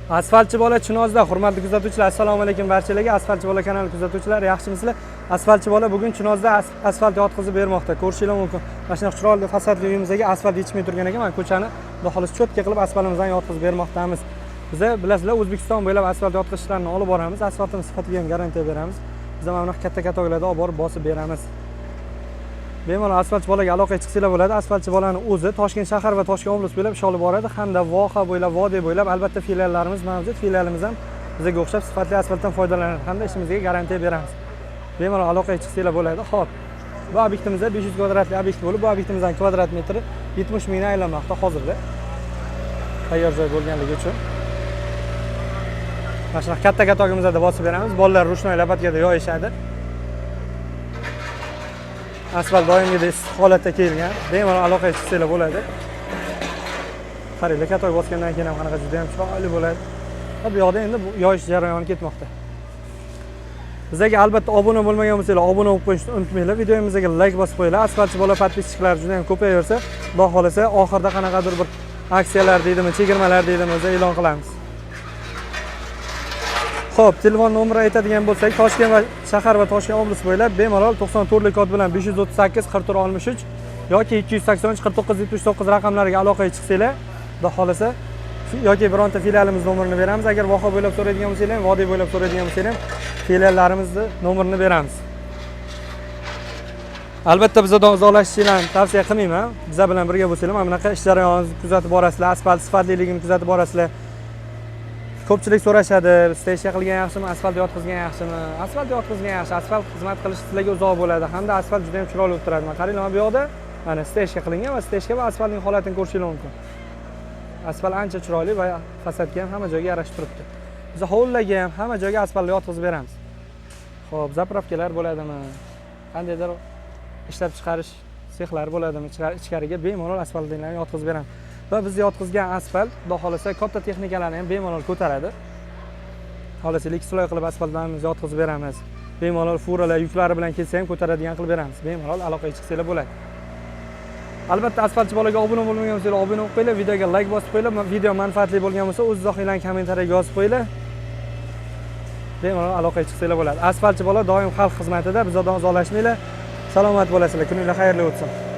Asfaltchi bola Chinozda, hurmatli kuzatuvchilar, assalomu alaykum barchalarga. Asfaltchi bola kanali kuzatuvchilari, yaxshimisizlar? Asfaltchi bola bugun Chinozda asfalt yotqizib bermoqda. Ko'rishinglar mumkin. Mana shunaqa chiroyli fasadli uyimizga asfalt yetishmay turgan ekan. Mana ko'chani xolis cho'tka qilib asfaltimizdan yotqizib bermoqdamiz. Biz bilasizlar, O'zbekiston bo'ylab asfalt yotqizish ishlarini olib boramiz. Asfaltimiz sifatiga ham garantiya beramiz. Biz mana bunaqa katta uylarda olib borib bosib beramiz. Bemalol asfaltchi bolaga aloqaga chiqsanglar bo'ladi. Asfaltchi bolani o'zi Toshkent shahar va Toshkent oblast bo'ylab ish olib boradi, hamda voha bo'ylab, vodiy bo'ylab albatta filiallarimiz mavjud. Filialimiz ham bizga o'xshab sifatli asfaltdan foydalanadi hamda ishimizga garantiya beramiz. Bemalol aloqaga chiqsanglar bo'ladi. Xo'p. Bu obyektimizda 500 kvadratli obyekt bo'lib, bu obyektimizdan kvadrat metri 70 mingdan aylanmoqda hozirda. Tayyor joy bo'lganligi uchun. Mana shunaqa katta uyimizda bosib beramiz. Bolalar rushnoy lapatkada yoyishadi. Asfalt doimgidek issiq holatda kelgan. Bemalol aloqaga chiqsanglar bo'ladi. Qaranglar, katoy bosgandan keyin ham qanaqa juda ham chiroyli bo'ladi. Bu yoqda endi yoyish jarayoni ketmoqda. Bizga albatta obuna bo'lmagan bo'lsanglar, obuna bo'lib qo'yishni unutmanglar. Videomizga like bosib qo'yinglar. Asfaltchi bola podpischiklari juda ham ko'payaversa, Xudo xolasa oxirida qanaqadir bir aksiyalar deydimi, chegirmalar deydimi, o'zi e'lon qilamiz. Xo'p, telefon nomerini aytadigan bo'lsak, Toshkent va shahar va Toshkent oblast bo'ylab bemalol 94 kod bilan 538 44 63 yoki 283 49 79 raqamlariga aloqaga chiqsanglar, xudo xolasa yoki bironta filialimiz nomerini beramiz. Agar voha bo'ylab so'raydigan bo'lsanglar, vodiy bo'ylab so'raydigan bo'lsanglar, filiallarimizni nomerini beramiz. Albatta bizdan uzoqlashishinglarni tavsiya qilmayman. Bizlar bilan birga bo'lsanglar, mana bunaqa ish jarayonini kuzatib borasizlar, asfalt sifatliligini kuzatib borasizlar. Ko'pchilik so'rashadi, steyshga qilgan yaxshimi, asfalt yotqizgan yaxshimi? Asfalt yotqizgan yaxshi. Asfalt xizmat qilish sizlarga uzoq bo'ladi hamda asfalt juda ham chiroyli bo'lib turadi. Mana qaranglar, bu yoqda mana steyshga qilingan va steyshga va asfaltning holatini ko'rishingiz mumkin. Asfalt ancha chiroyli va fasadga ham hamma joyga yarashib turibdi. Biz hovlilarga ham hamma joyga asfalt yotqizib beramiz. Xo'p, zapravkalar bo'ladimi? Qandaydir ishlab chiqarish sexlari bo'ladimi? Ichkariga bemalol asfaltlarni yotqizib beramiz. Va biz yotqizgan asfalt, xudo xolasa, katta texnikalarni ham bemalol ko'taradi. Xolasa, sloy qilib asfaltlarimizni yotqizib beramiz. Bemalol furalar yuklari bilan kelsa ham ko'taradigan qilib beramiz. Bemalol aloqaga chiqsanglar bo'ladi. Albatta asfaltchi bolaga obuna bo'lmagan bo'lsanglar, obuna bo'lib qo'yinglar, videoga like bosib qo'yinglar. Video manfaatli bo'lgan bo'lsa, o'z izohinglarni kommentariyaga yozib qo'yinglar. Bemalol aloqaga chiqsanglar bo'ladi. Asfaltchi bola doim xalq xizmatida, bizdan uzoqlashmanglar. Salomat bo'lasizlar. Kuningiz xayrli o'tsin.